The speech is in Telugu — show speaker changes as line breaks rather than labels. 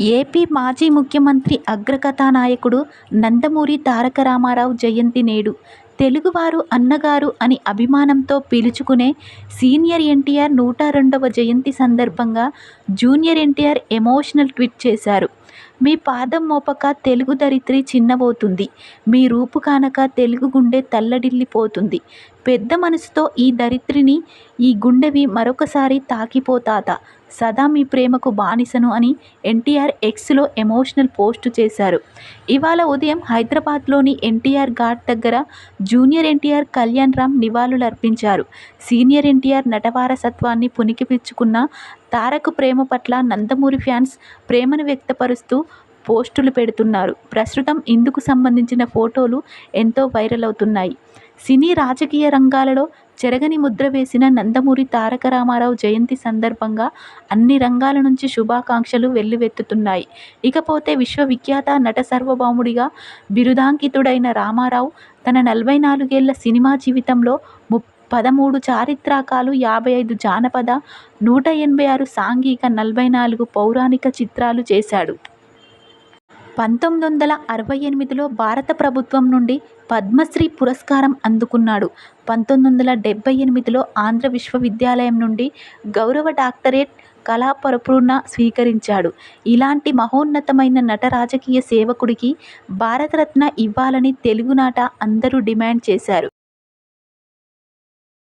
ఏపీ మాజీ ముఖ్యమంత్రి, అగ్రకథానాయకుడు నందమూరి తారక రామారావు జయంతి నేడు. తెలుగువారు అన్నగారు అని అభిమానంతో పిలుచుకునే సీనియర్ ఎన్టీఆర్ 102వ జయంతి సందర్భంగా జూనియర్ ఎన్టీఆర్ ఎమోషనల్ ట్వీట్ చేశారు. మీ పాదం మోపక తెలుగు ధరిత్రి చిన్నబోతుంది. మీ రూపు కానక తెలుగు గుండె తల్లడిల్లిపోతుంది. పెద్ద మనసుతో ఈ ధరిత్రిని, ఈ గుండెవి మరొకసారి తాకిపోతాత. సదా మీ ప్రేమకు బానిసను అని ఎన్టీఆర్ ఎక్స్లో ఎమోషనల్ పోస్టు చేశారు. ఇవాళ ఉదయం హైదరాబాద్లోని ఎన్టీఆర్ ఘాట్ దగ్గర జూనియర్ ఎన్టీఆర్ కళ్యాణ్ రామ్ నివాళులర్పించారు. సీనియర్ ఎన్టీఆర్ నటవారసత్వాన్ని పుణికిపుచ్చుకున్న తారక్ ప్రేమ పట్ల నందమూరి ఫ్యాన్స్ ప్రేమను వ్యక్తపరుస్తూ పోస్టులు పెడుతున్నారు. ప్రస్తుతం ఇందుకు సంబంధించిన ఫోటోలు ఎంతో వైరల్ అవుతున్నాయి. సినీ, రాజకీయ రంగాలలో చెరగని ముద్ర వేసిన నందమూరి తారక రామారావు జయంతి సందర్భంగా అన్ని రంగాల నుంచి శుభాకాంక్షలు వెల్లువెత్తుతున్నాయి. ఇకపోతే విశ్వవిఖ్యాత నట సార్వభౌముడిగా బిరుదాంకితుడైన రామారావు తన 44 ఏళ్ల సినిమా జీవితంలో 13 చారిత్రకాలు, 55 జానపద, 186 సాంఘిక, 44 పౌరాణిక చిత్రాలు చేశాడు. 1968లో భారత ప్రభుత్వం నుండి పద్మశ్రీ పురస్కారం అందుకున్నాడు. 1978లో ఆంధ్ర విశ్వవిద్యాలయం నుండి గౌరవ డాక్టరేట్ కళా పరపూర్ణ స్వీకరించాడు. ఇలాంటి మహోన్నతమైన నట రాజకీయ సేవకుడికి భారతరత్న ఇవ్వాలని తెలుగునాట అందరూ డిమాండ్ చేశారు.